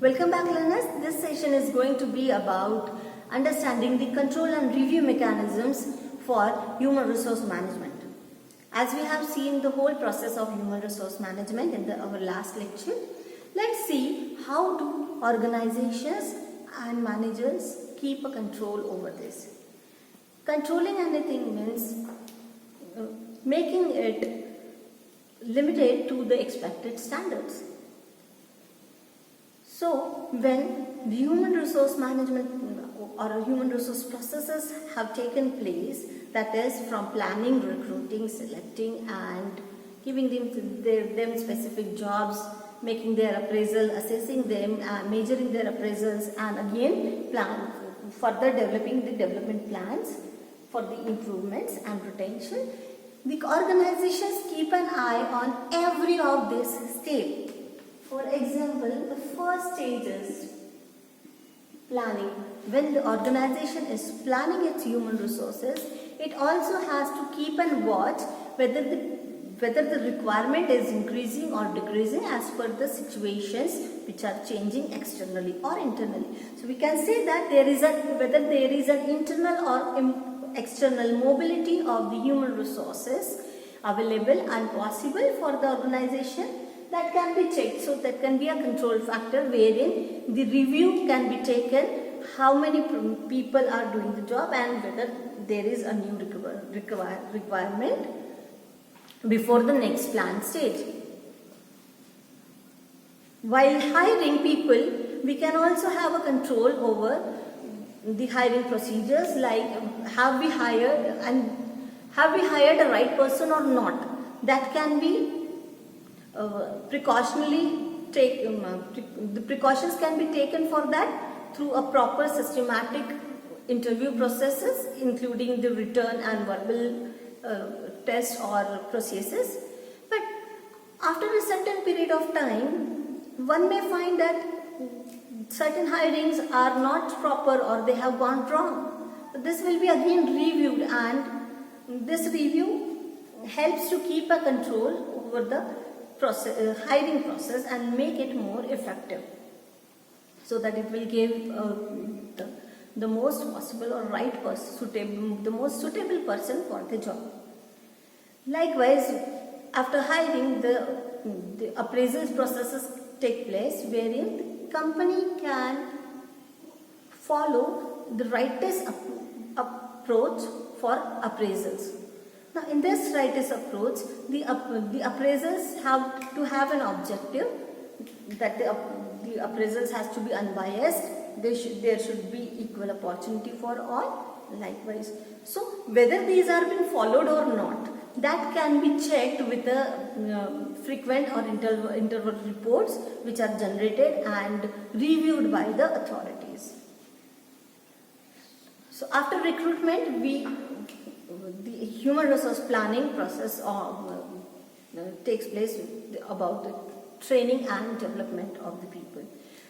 Welcome back, learners. This session is going to be about understanding the control and review mechanisms for human resource management. As we have seen the whole process of human resource management in our last lecture, let's see how do organizations and managers keep a control over this. Controlling anything means making it limited to the expected standards. So, when the human resource management or human resource processes have taken place, that is from planning, recruiting, selecting and giving them specific jobs, making their appraisal, assessing them, measuring their appraisals and again further developing the development plans for the improvements and retention. The organizations keep an eye on every of this step. For example, the first stage is planning. When the organization is planning its human resources, it also has to keep and watch whether the requirement is increasing or decreasing as per the situations which are changing externally or internally. So we can say that whether there is an internal or external mobility of the human resources available and possible for the organization, that can be checked. So that can be a control factor wherein the review can be taken, how many people are doing the job and whether there is a new requirement before the next plan stage. While hiring people, we can also have a control over the hiring procedures, like have we hired a right person or not. That can be the precautions can be taken for that through a proper systematic interview processes, including the written and verbal tests or processes. But after a certain period of time, one may find that certain hirings are not proper or they have gone wrong. This will be again reviewed, and this review helps to keep a control over the hiring process and make it more effective, so that it will give the most possible or right person, the most suitable person for the job. Likewise, after hiring, the appraisal processes take place wherein the company can follow the rightest approach for appraisals. Now, in this rightist approach, the appraisals have to have an objective that the appraisals has to be unbiased. There should be equal opportunity for all. Likewise, so whether these are being followed or not, that can be checked with the frequent or interval reports which are generated and reviewed by the authorities. So after recruitment, the human resource planning process takes place about the training and development of the people.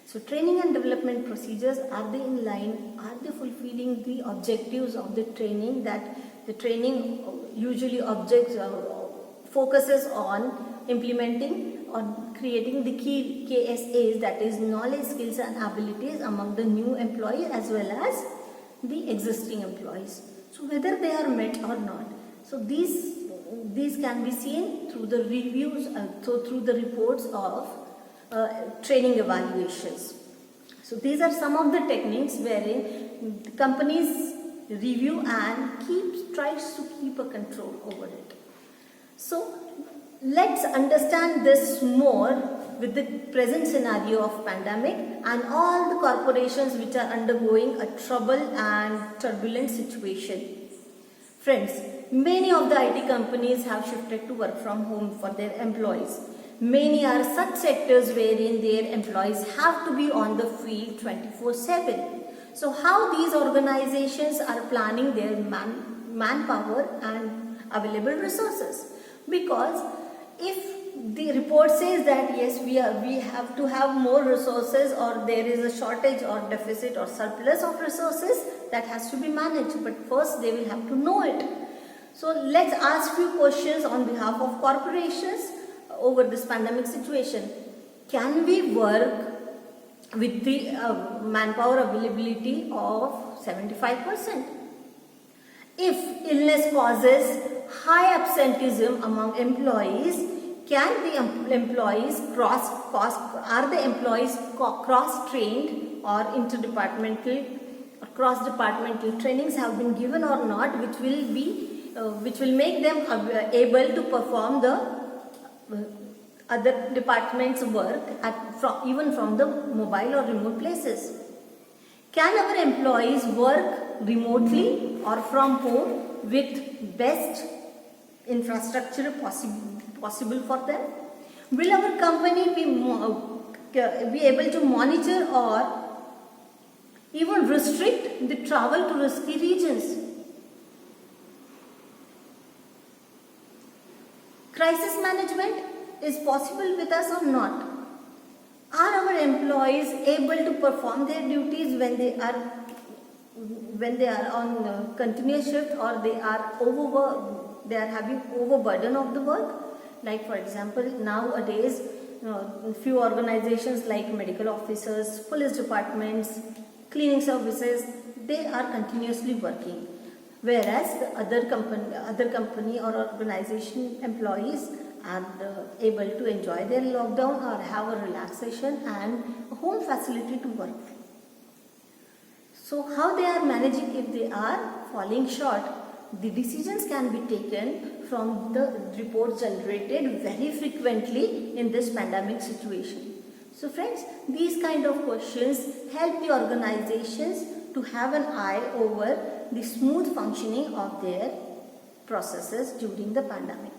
So training and development procedures, are they in line? Are they fulfilling the objectives of the training? That the training usually focuses on implementing or creating the key KSAs, that is knowledge, skills and abilities among the new employees as well as the existing employees. So whether they are met or not. So these can be seen through the reviews and through the reports of training evaluations. So these are some of the techniques wherein companies review and tries to keep a control over it. So let's understand this more with the present scenario of pandemic and all the corporations which are undergoing a troubled and turbulent situation. Friends, many of the IT companies have shifted to work from home for their employees. Many are such sectors wherein their employees have to be on the field 24/7. So how these organizations are planning their manpower and available resources? Because if the report says that yes, we have to have more resources, or there is a shortage or deficit or surplus of resources, that has to be managed, but first they will have to know it. So let's ask few questions on behalf of corporations over this pandemic situation. Can we work with the manpower availability of 75%. If illness causes high absenteeism among employees, can the employees cross-trained or interdepartmental or cross-departmental trainings have been given or not, which will make them able to perform the other departments' work even from the mobile or remote places. Can our employees work remotely or from home with best infrastructure possible for them? Will our company be able to monitor or even restrict the travel to risky regions? Crisis management is possible with us or not? Are our employees able to perform their duties when they are on continuous shift, or they are having overburden of the work? Like for example, nowadays few organizations like medical officers, police departments, cleaning services, they are continuously working, whereas the other company or organization employees are able to enjoy their lockdown or have a relaxation and a home facility to work. So how they are managing if they are falling short? The decisions can be taken from the reports generated very frequently in this pandemic situation. So friends, these kind of questions help the organizations to have an eye over the smooth functioning of their processes during the pandemic.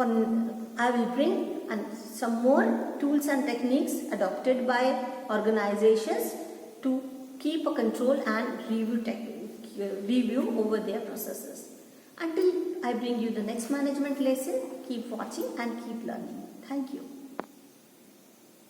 I will bring some more tools and techniques adopted by organizations to keep a control and review over their processes. Until I bring you the next management lesson, keep watching and keep learning. Thank you.